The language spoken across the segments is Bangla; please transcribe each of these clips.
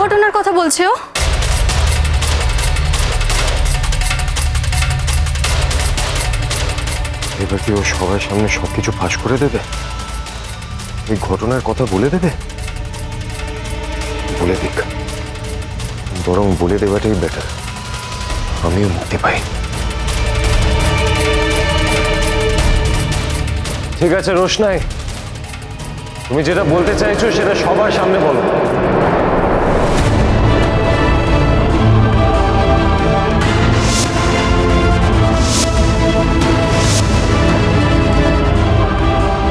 ঘটনার কথা বলছে ও? এবার কি ও সবার সামনে সবকিছু ফাঁস করে দেবে? এই ঘটনার কথা বলে দেবে? বলে দিক, বরং বলে দেওয়াটাই বেটার, আমিও মুক্তি পাই। ঠিক আছে রোশনাই, তুমি যেটা বলতে চাইছো সেটা সবার সামনে বলো।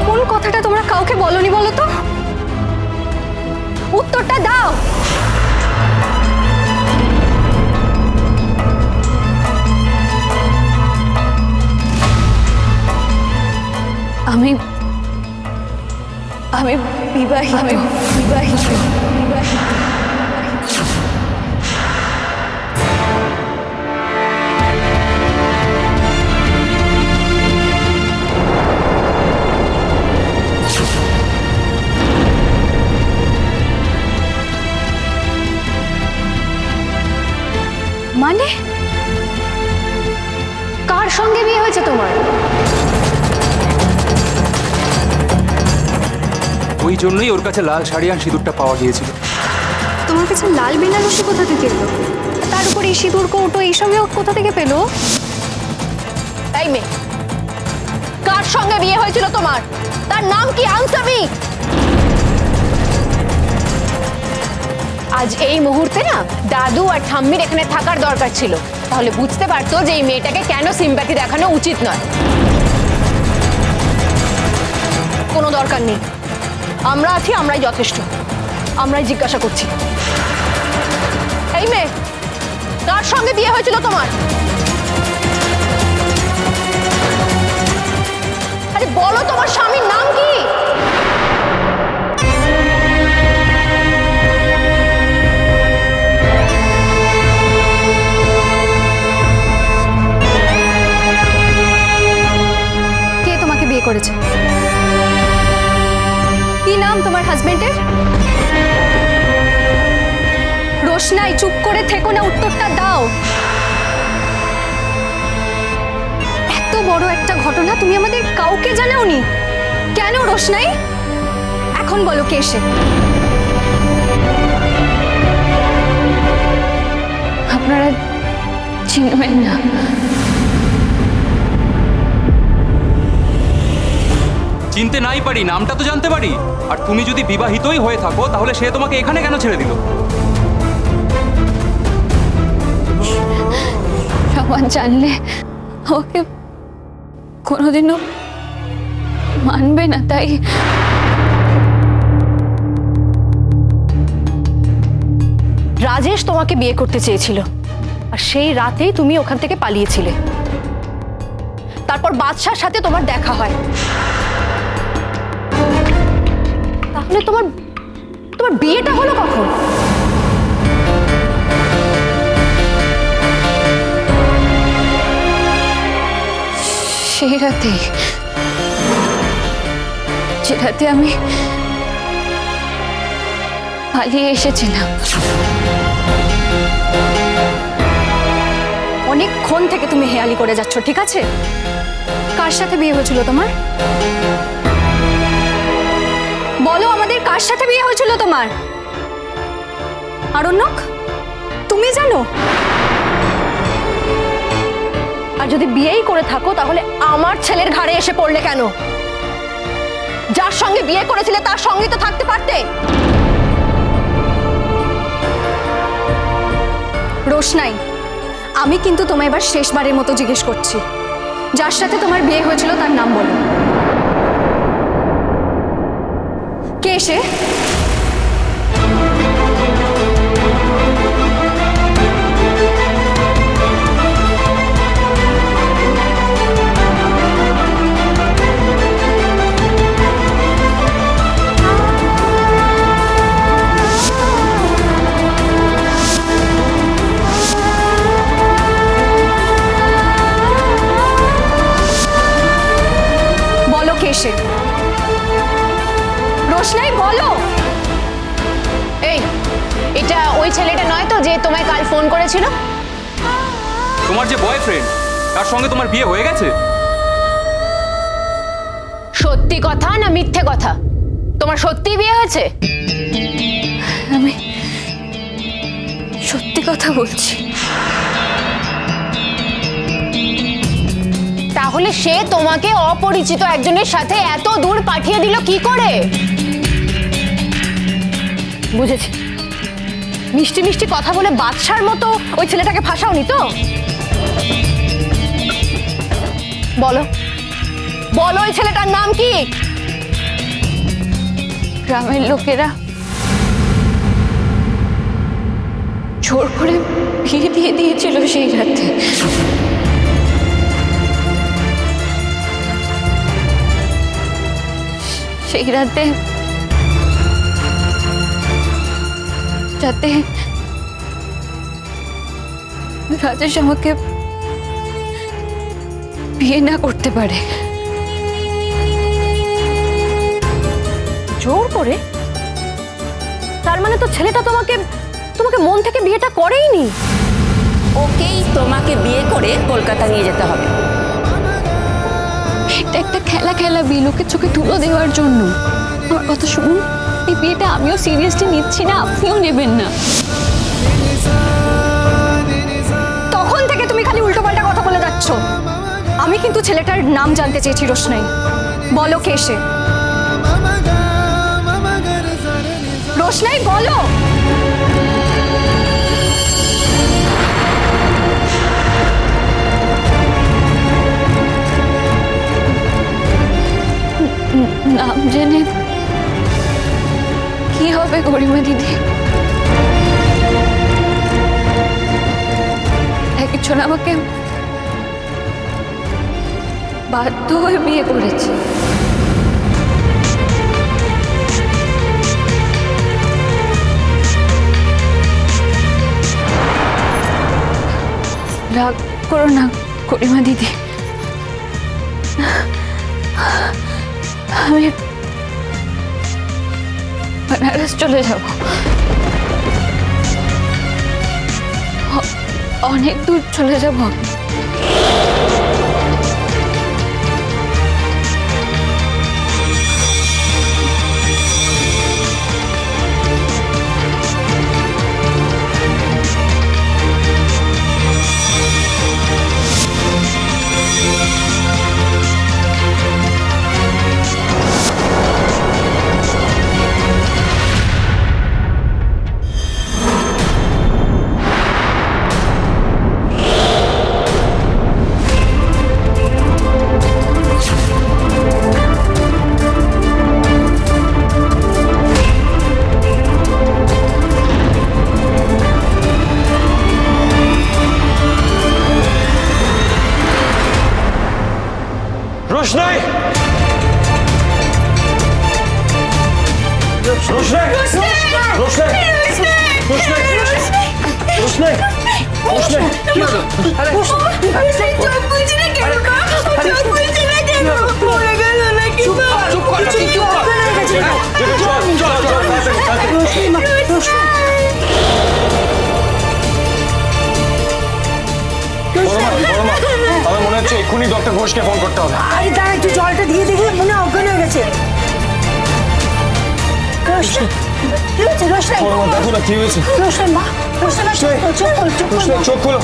কোন কথাটা তোমরা কাউকে বলনি বলো তো? উত্তরটা দাও। আমি আমি বিবাহিত। মানে কার সঙ্গে বিয়ে হয়েছে তোমার? ওই জন্যই ওর কাছে লাল শাড়ি আর সিঁদুরটা পাওয়া গিয়েছিল। তোমার কাছে লাল বেনারসি কোথা থেকে এলো? তার উপর এই সিঁদুর কৌটো এইসবও কোথা থেকে পেলো? এই মেয়ে, কার সঙ্গে বিয়ে হয়েছিল তোমার? তার নাম কি? Answer me. আজ এই মুহূর্তে না দাদু আর ঠাম্মির এখানে থাকার দরকার ছিল, তাহলে বুঝতে পারতো যে এই মেয়েটাকে কেন সিম্প্যাথি দেখানো উচিত নয়। কোনো দরকার নেই, আমরা আছি, আমরাই যথেষ্ট, আমরাই জিজ্ঞাসা করছি। এই মেয়ে, কার সঙ্গে বিয়ে হয়েছিল তোমার? আরে বলো, তোমার স্বামীর নাম কি? কে তোমাকে বিয়ে করেছে? কি নাম তোমার হাজবেন্ডের? রোশনাই, চুপ করে থেকো না, উত্তরটা দাও। এত বড় একটা ঘটনা তুমি আমাদের কাউকে জানাওনি কেন রোশনাই? এখন বলো কে সে? আপনারা চিনবেন না। চিনতে নাই পারি, নামটা তো জানতে পারি। আর তুমি যদি বিবাহিতই হয়ে থাকো তাহলে সে তোমাকে এখানে কেন ছেড়ে দিল? সবার জানলে ওকে কোনোদিনও মানবে না, তাই রাজেশ তোমাকে বিয়ে করতে চেয়েছিল, আর সেই রাতেই তুমি ওখান থেকে পালিয়েছিলে। তারপর বাদশার সাথে তোমার দেখা হয়। তাহলে তোমার তোমার বিয়েটা হলো কখন? সেই রাতেই, যে রাতে আমি পালিয়ে এসেছিলাম। অনেকক্ষণ থেকে তুমি হেয়ালি করে যাচ্ছ, ঠিক আছে? কার সাথে বিয়ে হয়েছিল তোমার? বলো আমাদের, কার সাথে বিয়ে হয়েছিল তোমার? আরণ্যক, তুমি জানো? আর যদি বিয়েই করে থাকো তাহলে আমার ছেলের ঘাড়ে এসে পড়লে কেন? যার সঙ্গে বিয়ে করেছিলে তার সঙ্গেই তো থাকতে পারতে। রোশনাই, আমি কিন্তু তোমায় এবার শেষবারের মতো জিজ্ঞেস করছি, যার সাথে তোমার বিয়ে হয়েছিল তার নাম বলো। কে সে? সে? রোশনাই বলো। এই এটা ওই ছেলেটা নয় তো যে তোমায় কাল ফোন করেছিল? তোমার যে বয়ফ্রেন্ড, তার সঙ্গে তোমার বিয়ে হয়ে গেছে? সত্যি কথা না মিথ্যে কথা? তোমার সত্যি বিয়ে হয়েছে? আমি সত্যি কথা বলছি। তাহলে সে তোমাকে অপরিচিত একজনের সাথে এত দূর পাঠিয়ে দিল কি করে? বুঝেছি, মিষ্টি মিষ্টি কথা বলে বাদশার মতো ওই ছেলেটাকে ফাঁসাওনি তো? বলো বলো, ওই ছেলেটার নাম কি? গ্রামের লোকেরা জোর করে বিয়ে দিয়ে দিয়েছিল সেই রাতে। সেই রাতে যাতে রাজেশ আমাকে বিয়ে না করতে পারে। জোর করে? তার মানে তো ছেলেটা তোমাকে তোমাকে মন থেকে বিয়েটা করেইনি। ওকেই তোমাকে বিয়ে করে কলকাতা নিয়ে যেতে হবে। এটা একটা খেলা খেলা বিয়ে, লোকের চোখে তুলো দেওয়ার জন্য। আমার কথা শুনুন, এই বিয়েটা আমিও সিরিয়াসলি নিচ্ছি না, আপনিও নেবেন না। তখন থেকে তুমি খালি উল্টোপাল্টা কথা বলে যাচ্ছ। আমি কিন্তু ছেলেটার নাম জানতে চেয়েছি রোশনাই। বলো কে সে? রোশনাই বলো। নাম জেনে কি হবে গরিমা দিদি? একজন আমাকে বাধ্য হয়ে বিয়ে করেছে। রাগ করো না গরিমা দিদি, আমি বেনারস চলে যাব। অনেক দূর চলে যাব। রোশনাই! রোশনাই! রোশনাই! রোশনাই! রোশনাই! কি হলো? আমার মনে হচ্ছে এক্ষুনি ডক্টর ঘোষকে ফোন করতে হবে। আরে দাঁড়া, একটু জলটা দিয়ে দেখি, মনে হয় অজ্ঞান হয়ে গেছে। কি হয়েছে রোশনাই? দেখো না কি হয়েছে। রোশনাই মা, রোশনাই চোখ খোল, চোখ খোল। চোখ খোলো।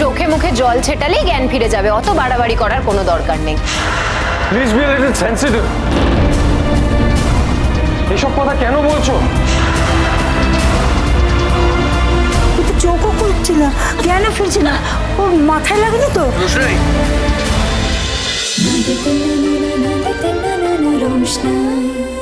চোখে মুখে জল ছেটালেই জ্ঞান ফিরে যাবে, অত বাড়াবাড়ি করার কোনো দরকার নেই। Please be little sensitive. এসব কথা কেন বলছো? কিন্তু চোখও খুলছে না, জ্ঞানও ফিরছে না। ওর মাথায় লাগেনি তো? रोशनाई